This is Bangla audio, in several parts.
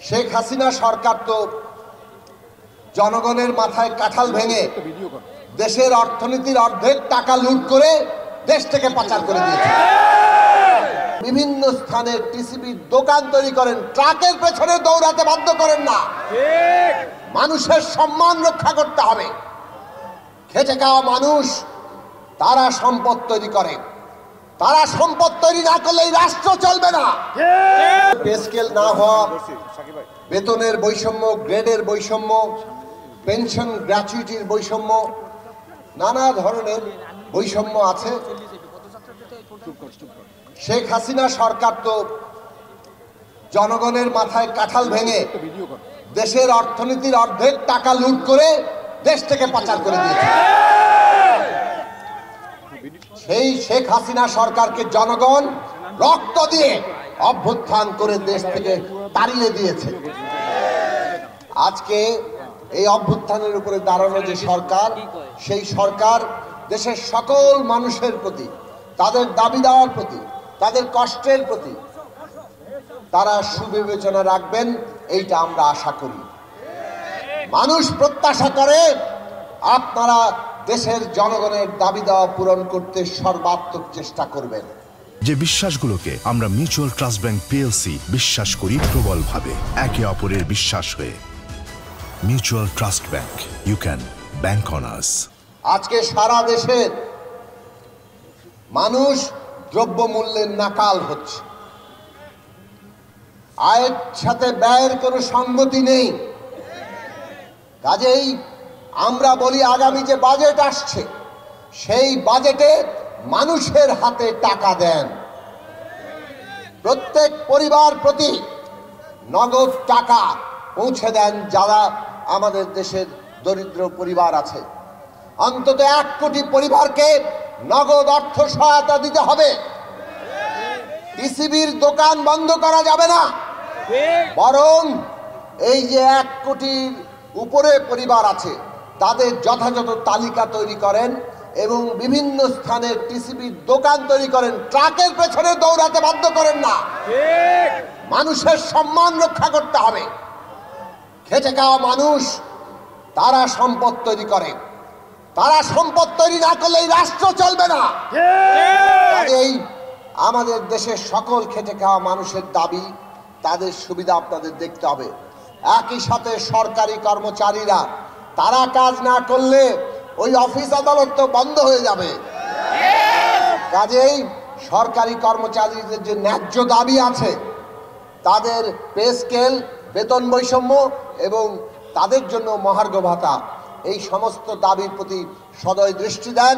শেখ হাসিনা সরকার তো জনগণের মাথায় কাঁঠাল ভেঙে দেশের অর্থনীতির অর্ধেক টাকা লুট করে দেশ থেকে পাচার করে দিয়েছে। বিভিন্ন স্থানে টিসিবির দোকান তৈরি করেন, ট্রাকের পেছনে দৌড়াতে বাধ্য করেন না। মানুষের সম্মান রক্ষা করতে হবে। খেটে খাওয়া মানুষ তারা সম্পদ তৈরি করে, তারা সম্পদ তৈরি না করলে এই রাষ্ট্র চলবে না। পে স্কেল না হওয়া, বেতনের বৈষম্য, গ্রেডের বৈষম্য, পেনশন গ্র্যাচুইটির বৈষম্য, নানা ধরনের বৈষম্য আছে। শেখ হাসিনা সরকার তো জনগণের মাথায় কাঁঠাল ভেঙে দেশের অর্থনীতির অর্ধেক টাকা লুট করে দেশ থেকে পাচার করে দিয়েছে। সেই শেখ হাসিনা সরকারকে জনগণ রক্ত দিয়ে অভ্যুত্থান করে দেশ থেকে তাড়িয়ে দিয়েছে। আজকে এই অভ্যুত্থানের উপরে দাঁড়ানো যে সরকার, সেই সরকার দেশের সকল মানুষের প্রতি, তাদের দাবি দেওয়ার প্রতি, তাদের কষ্টের প্রতি তারা সুবিবেচনা রাখবেন, এইটা আমরা আশা করি। মানুষ প্রত্যাশা করে আপনারা দেশের জনগণের দাবি দেওয়া পূরণ করতে সর্বাত্মক চেষ্টা করবেন। যে বিশ্বাসগুলোকে আমরা মিউচুয়াল ট্রাস্ট ব্যাংক পিএলসি বিশ্বাস করি প্রবলভাবে, একে অপরের বিশ্বাস হয়ে। Mutual trust bank, you can bank on us. আজকে সারা দেশের মানুষ দ্রব্যমূল্যের নাকাল হচ্ছে। আয়ের সাথে ব্যয়ের কোনো সঙ্গতি নেই। কাজেই আমরা বলি, আগামী যে বাজেট আসছে সেই বাজেটে মানুষের হাতে টাকা দেন। প্রত্যেক পরিবার প্রতি নগদ টাকা পৌঁছে দেন যারা আমাদের দেশের দরিদ্র পরিবার আছে। অন্তত 1 কোটি পরিবারকে নগদ অর্থ সহায়তা দিতে হবে। টিসিবির দোকান বন্ধ করা যাবে না, বরং এই যে 1 কোটির উপরে পরিবার আছে তাদের যথাযথ তালিকা তৈরি করেন এবং বিভিন্ন স্থানে টিসিবির দোকান তৈরি করেন, ট্রাকের পেছনে দৌড়াতে বাধ্য করেন না। মানুষের সম্মান রক্ষা করতে হবে। খেটে খাওয়া মানুষ তারা সম্পদ তৈরি করে, তারা সম্পদ তৈরি না করলে এই রাষ্ট্র চলবে না। এই আমাদের দেশের সকল খেটে খাওয়া মানুষের দাবি, তাদের সুবিধা আপনাদের দেখতে হবে। একই সাথে সরকারি কর্মচারীরা তারা কাজ না করলে ওই অফিস আদালত তো বন্ধ হয়ে যাবে। কাজেই সরকারি কর্মচারীদের যে ন্যায্য দাবি আছে, তাদের পে স্কেল, বেতন বৈষম্য এবং তাদের জন্য মহার্ঘ ভাতা, এই সমস্ত দাবির প্রতি সদয় দৃষ্টি দেন।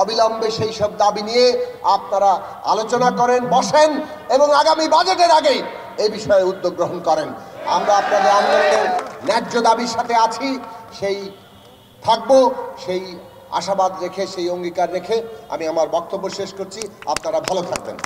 অবিলম্বে সেই সব দাবি নিয়ে আপনারা আলোচনা করেন, বসেন এবং আগামী বাজেটের আগে এই বিষয়ে উদ্যোগ গ্রহণ করেন। আমরা আপনাদের আন্দোলনের ন্যায্য দাবির সাথে আছি, সেই থাকবো, সেই আশাবাদ রেখে, সেই অঙ্গীকার রেখে আমি আমার বক্তব্য শেষ করছি। আপনারা ভালো থাকবেন।